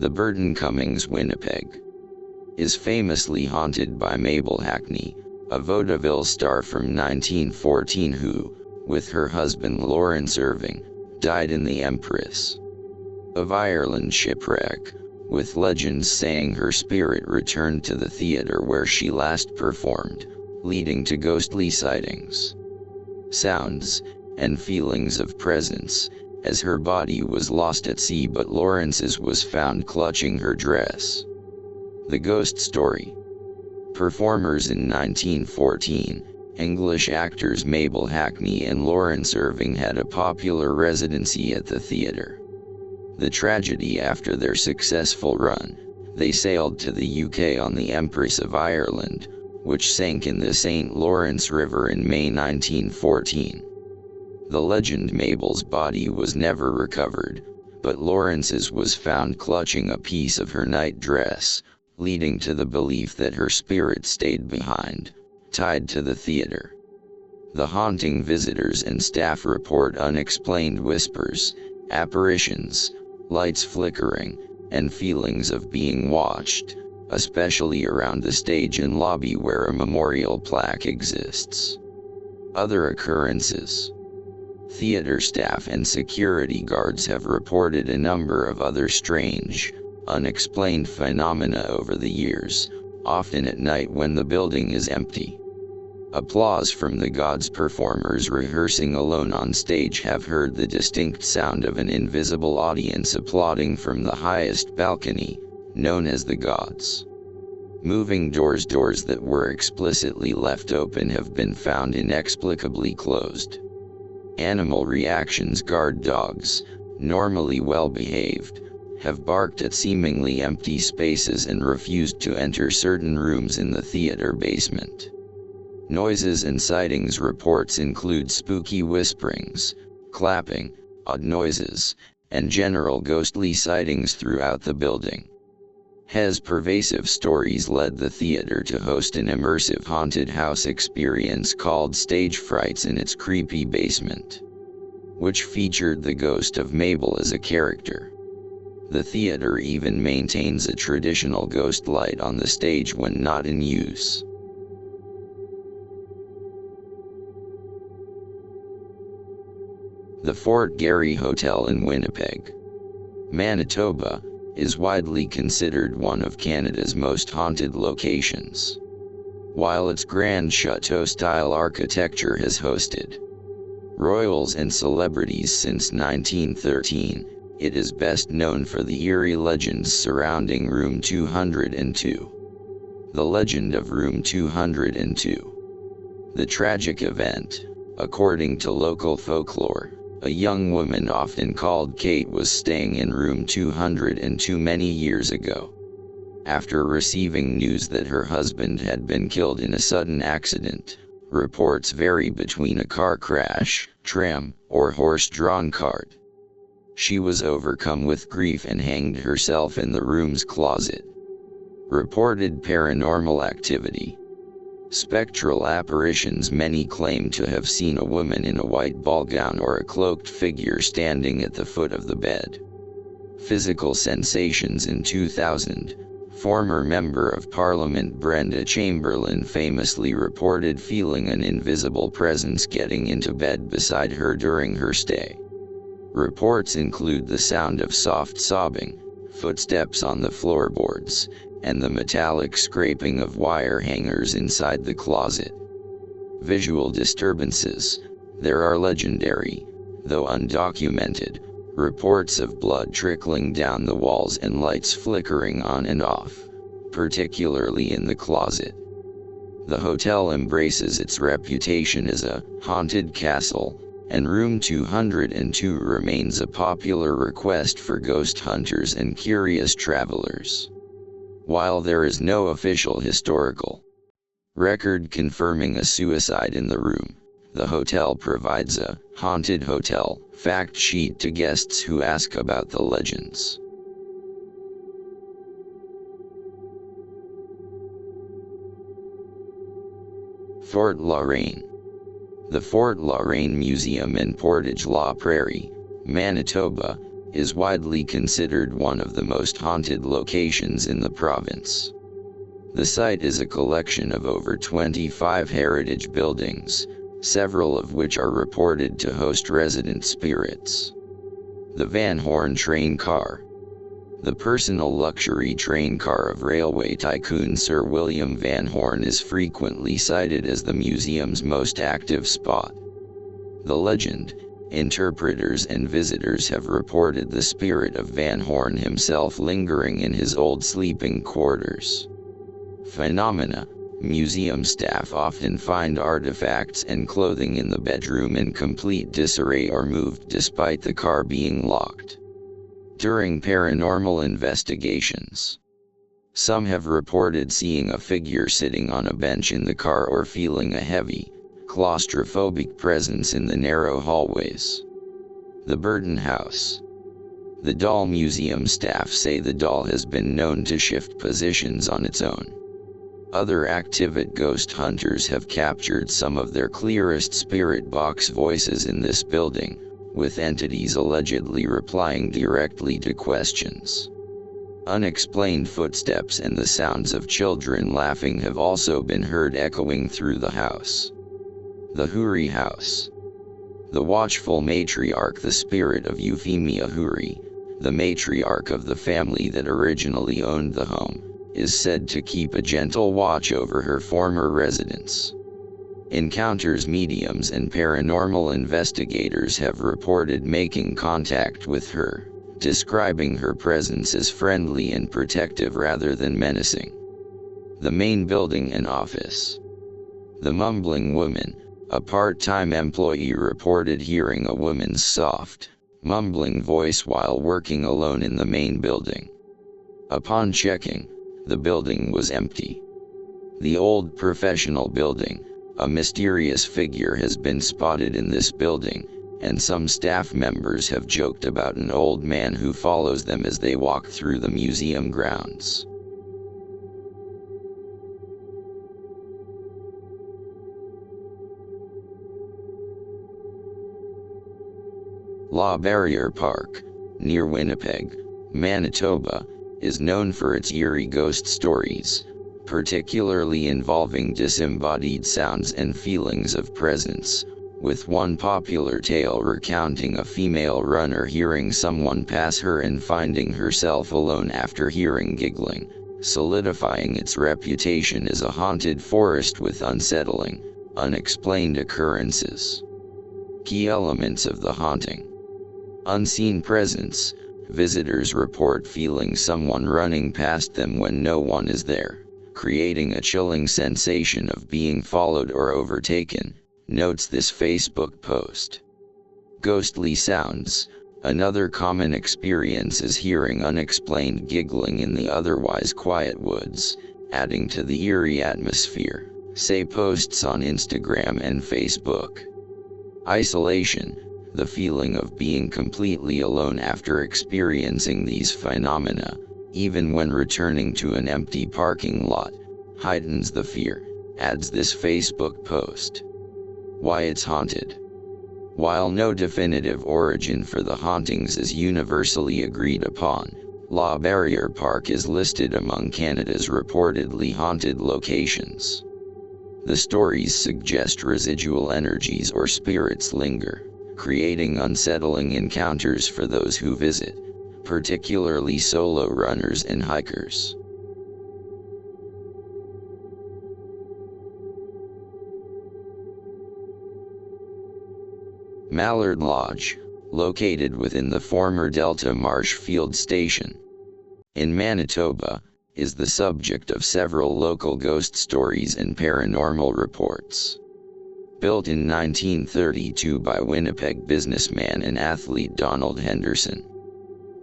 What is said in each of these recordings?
The Burton Cummings Winnipeg is famously haunted by Mabel Hackney, a vaudeville star from 1914 who, with her husband Lawrence Irving, died in the Empress of Ireland shipwreck, with legends saying her spirit returned to the theater where she last performed, leading to ghostly sightings, sounds, and feelings of presence, as her body was lost at sea but Lawrence's was found clutching her dress. The Ghost Story. Performers in 1914, English actors Mabel Hackney and Lawrence Irving had a popular residency at the theatre. The tragedy: after their successful run, they sailed to the UK on the Empress of Ireland, which sank in the St. Lawrence River in May 1914. The legend: Mabel's body was never recovered, but Lawrence's was found clutching a piece of her night dress, leading to the belief that her spirit stayed behind, tied to the theater. The haunting: visitors and staff report unexplained whispers, apparitions, lights flickering, and feelings of being watched, especially around the stage and lobby where a memorial plaque exists. Other occurrences. Theater staff and security guards have reported a number of other strange, unexplained phenomena over the years, often at night when the building is empty. Applause from the gods. Performers rehearsing alone on stage have heard the distinct sound of an invisible audience applauding from the highest balcony, known as the gods. Moving doors. Doors that were explicitly left open have been found inexplicably closed. Animal reactions. Guard dogs, normally well behaved, have barked at seemingly empty spaces and refused to enter certain rooms in the theater basement. Noises and sightings. Reports include spooky whisperings, clapping, odd noises, and general ghostly sightings throughout the building. Has pervasive stories led the theater to host an immersive haunted house experience called Stage Frights in its creepy basement, which featured the ghost of Mabel as a character. The theater even maintains a traditional ghost light on the stage when not in use. The Fort Garry Hotel in Winnipeg, Manitoba, is widely considered one of Canada's most haunted locations. While its grand chateau-style architecture has hosted royals and celebrities since 1913, it is best known for the eerie legends surrounding Room 202. The legend of Room 202. The tragic event, according to local folklore, a young woman often called Kate was staying in Room 202 many years ago. After receiving news that her husband had been killed in a sudden accident, reports vary between a car crash, tram, or horse-drawn cart. She was overcome with grief and hanged herself in the room's closet. Reported paranormal activity. Spectral apparitions. Many claim to have seen a woman in a white ball gown or a cloaked figure standing at the foot of the bed. Physical sensations. In 2000, former Member of Parliament Brenda Chamberlain famously reported feeling an invisible presence getting into bed beside her during her stay. Reports include the sound of soft sobbing, footsteps on the floorboards, and the metallic scraping of wire hangers inside the closet. Visual disturbances. There are legendary, though undocumented, reports of blood trickling down the walls and lights flickering on and off, particularly in the closet. The hotel embraces its reputation as a haunted castle, and Room 202 remains a popular request for ghost hunters and curious travelers. While there is no official historical record confirming a suicide in the room, the hotel provides a haunted hotel fact sheet to guests who ask about the legends. Fort Lorraine. The Fort Lorraine Museum in Portage la Prairie, Manitoba, is widely considered one of the most haunted locations in the province. The site is a collection of over 25 heritage buildings, several of which are reported to host resident spirits. The Van Horn train car. The personal luxury train car of railway tycoon Sir William Van Horn is frequently cited as the museum's most active spot. The legend, interpreters and visitors have reported the spirit of Van Horn himself lingering in his old sleeping quarters. Phenomena. Museum staff often find artifacts and clothing in the bedroom in complete disarray or moved despite the car being locked. During paranormal investigations, some have reported seeing a figure sitting on a bench in the car or feeling a heavy, claustrophobic presence in the narrow hallways. The Burton House. The doll museum staff say the doll has been known to shift positions on its own. Other active ghost hunters have captured some of their clearest spirit box voices in this building, with entities allegedly replying directly to questions. Unexplained footsteps and the sounds of children laughing have also been heard echoing through the house. The Huri House. The watchful matriarch, the spirit of Euphemia Huri, the matriarch of the family that originally owned the home, is said to keep a gentle watch over her former residence. Encounters. Mediums and paranormal investigators have reported making contact with her, describing her presence as friendly and protective rather than menacing. The main building and office. The Mumbling Woman. A part-time employee reported hearing a woman's soft, mumbling voice while working alone in the main building. Upon checking, the building was empty. The old professional building. A mysterious figure has been spotted in this building, and some staff members have joked about an old man who follows them as they walk through the museum grounds. La Barriere Park, near Winnipeg, Manitoba, is known for its eerie ghost stories, particularly involving disembodied sounds and feelings of presence, with one popular tale recounting a female runner hearing someone pass her and finding herself alone after hearing giggling, solidifying its reputation as a haunted forest with unsettling, unexplained occurrences. Key elements of the haunting. Unseen presence. Visitors report feeling someone running past them when no one is there, creating a chilling sensation of being followed or overtaken, notes this Facebook post. Ghostly sounds. Another common experience is hearing unexplained giggling in the otherwise quiet woods, adding to the eerie atmosphere, say posts on Instagram and Facebook. Isolation. The feeling of being completely alone after experiencing these phenomena, even when returning to an empty parking lot, heightens the fear, adds this Facebook post. Why it's haunted. While no definitive origin for the hauntings is universally agreed upon, La Barriere Park is listed among Canada's reportedly haunted locations. The stories suggest residual energies or spirits linger, creating unsettling encounters for those who visit, particularly solo runners and hikers. Mallard Lodge, located within the former Delta Marsh Field Station in Manitoba, is the subject of several local ghost stories and paranormal reports. Built in 1932 by Winnipeg businessman and athlete Donald Henderson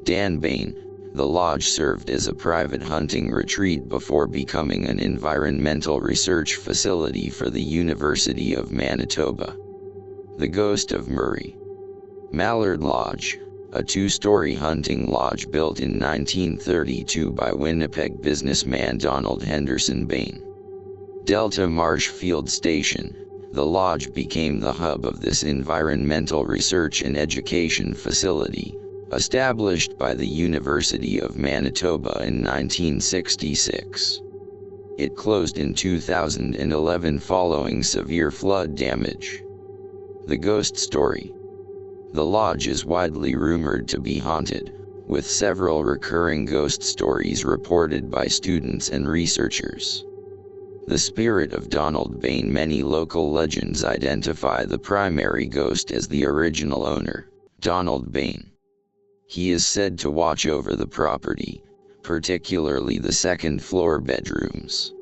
Dan Bain, the lodge served as a private hunting retreat before becoming an environmental research facility for the University of Manitoba. The Ghost of Murray. Mallard Lodge, a two-story hunting lodge built in 1932 by Winnipeg businessman Donald Henderson Bain. Delta Marsh Field Station. The lodge became the hub of this environmental research and education facility, Established by the University of Manitoba in 1966. It closed in 2011 following severe flood damage. The ghost story. The lodge is widely rumored to be haunted, with several recurring ghost stories reported by students and researchers. The spirit of Donald Bain. Many local legends identify the primary ghost as the original owner, Donald Bain. He is said to watch over the property, particularly the second-floor bedrooms.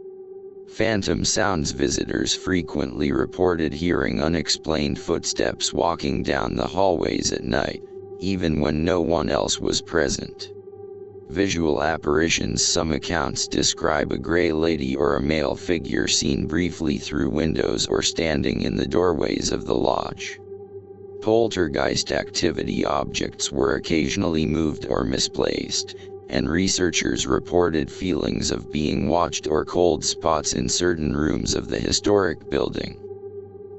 Phantom sounds. Visitors frequently reported hearing unexplained footsteps walking down the hallways at night, even when no one else was present. Visual apparitions. Some accounts describe a gray lady or a male figure seen briefly through windows or standing in the doorways of the lodge. Poltergeist activity. Objects were occasionally moved or misplaced, and researchers reported feelings of being watched or cold spots in certain rooms of the historic building.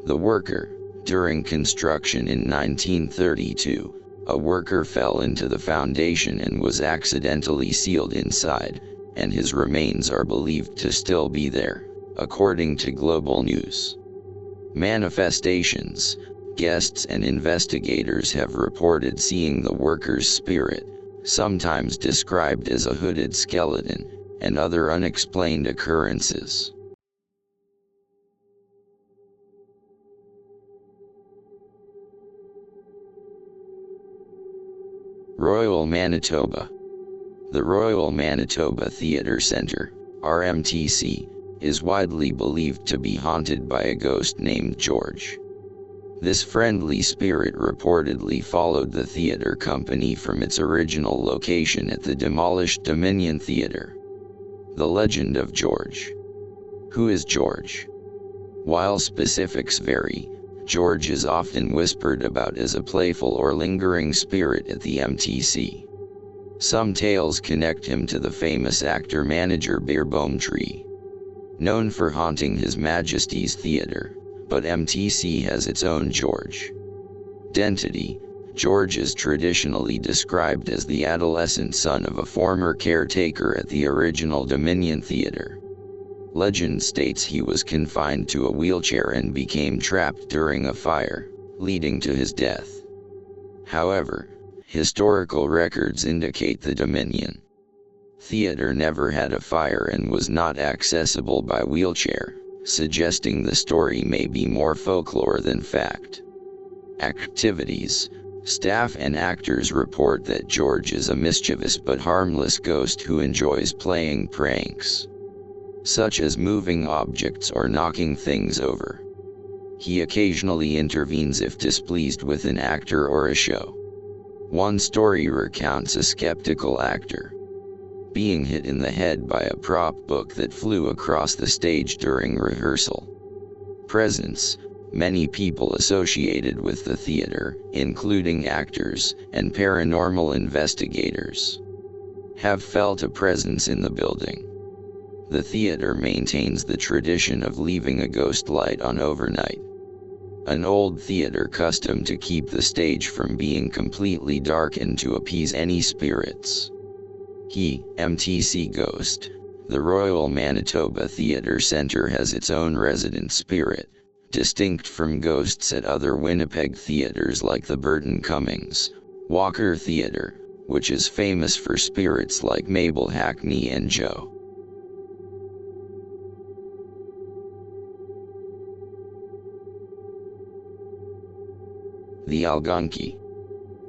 The worker. During construction in 1932, a worker fell into the foundation and was accidentally sealed inside, and his remains are believed to still be there, according to Global News. Manifestations. Guests and investigators have reported seeing the worker's spirit, sometimes described as a hooded skeleton, and other unexplained occurrences. Royal Manitoba. The Royal Manitoba Theatre Centre, RMTC, is widely believed to be haunted by a ghost named George. This friendly spirit reportedly followed the theater company from its original location at the demolished Dominion Theatre. The legend of George. Who is George? While specifics vary, George is often whispered about as a playful or lingering spirit at the MTC. Some tales connect him to the famous actor-manager Barriere, known for haunting His Majesty's Theatre. But MTC has its own George. Identity. George is traditionally described as the adolescent son of a former caretaker at the original Dominion Theatre. Legend states he was confined to a wheelchair and became trapped during a fire, leading to his death. However, historical records indicate the Dominion Theatre never had a fire and was not accessible by wheelchair, suggesting the story may be more folklore than fact. Activities. Staff and actors report that George is a mischievous but harmless ghost who enjoys playing pranks, such as moving objects or knocking things over. He occasionally intervenes if displeased with an actor or a show. One story recounts a skeptical actor being hit in the head by a prop book that flew across the stage during rehearsal. Presence. Many people associated with the theater, including actors and paranormal investigators, have felt a presence in the building. The theater maintains the tradition of leaving a ghost light on overnight, an old theater custom to keep the stage from being completely dark and to appease any spirits. MTC Ghost. The Royal Manitoba Theatre Centre has its own resident spirit, distinct from ghosts at other Winnipeg theatres like the Burton Cummings Walker Theatre, which is famous for spirits like Mabel Hackney and Joe. The Algonquin.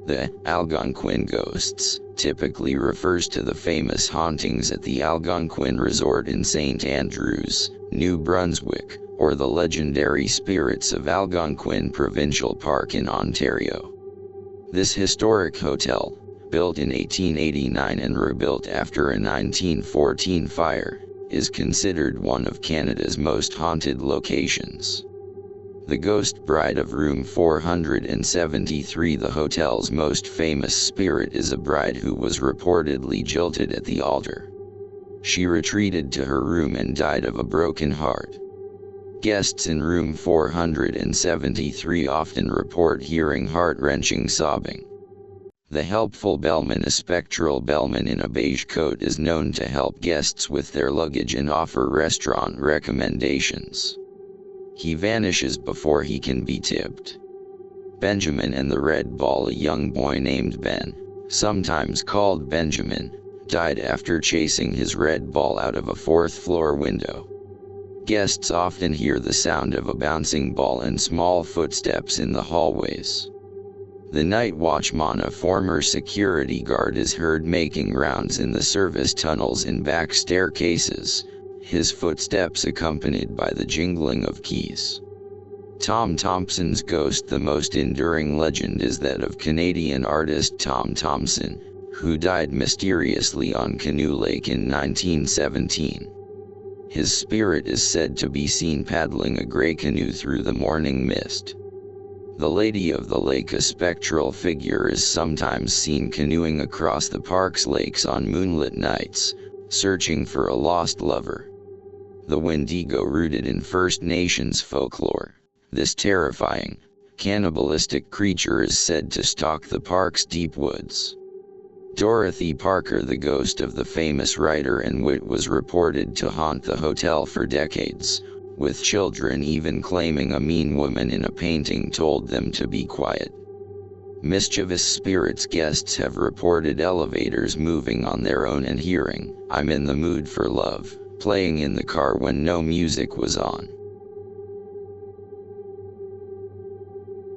The Algonquin ghosts typically refers to the famous hauntings at the Algonquin Resort in St. Andrews, New Brunswick, or the legendary spirits of Algonquin Provincial Park in Ontario. This historic hotel, built in 1889 and rebuilt after a 1914 fire, is considered one of Canada's most haunted locations. The Ghost Bride of Room 473. The hotel's most famous spirit is a bride who was reportedly jilted at the altar. She retreated to her room and died of a broken heart. Guests in room 473 often report hearing heart-wrenching sobbing. The helpful bellman. A spectral bellman in a beige coat is known to help guests with their luggage and offer restaurant recommendations. He vanishes before he can be tipped. Benjamin and the Red Ball. A young boy named Ben, sometimes called Benjamin, died after chasing his red ball out of a fourth-floor window. Guests often hear the sound of a bouncing ball and small footsteps in the hallways. The night watchman, a former security guard, is heard making rounds in the service tunnels and back staircases, his footsteps accompanied by the jingling of keys. Tom Thompson's ghost. The most enduring legend is that of Canadian artist Tom Thomson, who died mysteriously on Canoe Lake in 1917. His spirit is said to be seen paddling a gray canoe through the morning mist. The Lady of the Lake. A spectral figure is sometimes seen canoeing across the park's lakes on moonlit nights, searching for a lost lover. The Wendigo. Rooted in First Nations folklore, this terrifying, cannibalistic creature is said to stalk the park's deep woods. Dorothy Parker. The ghost of the famous writer and wit was reported to haunt the hotel for decades, with children even claiming a mean woman in a painting told them to be quiet. Mischievous spirits. Guests have reported elevators moving on their own and hearing "I'm in the mood for love" playing in the car when no music was on.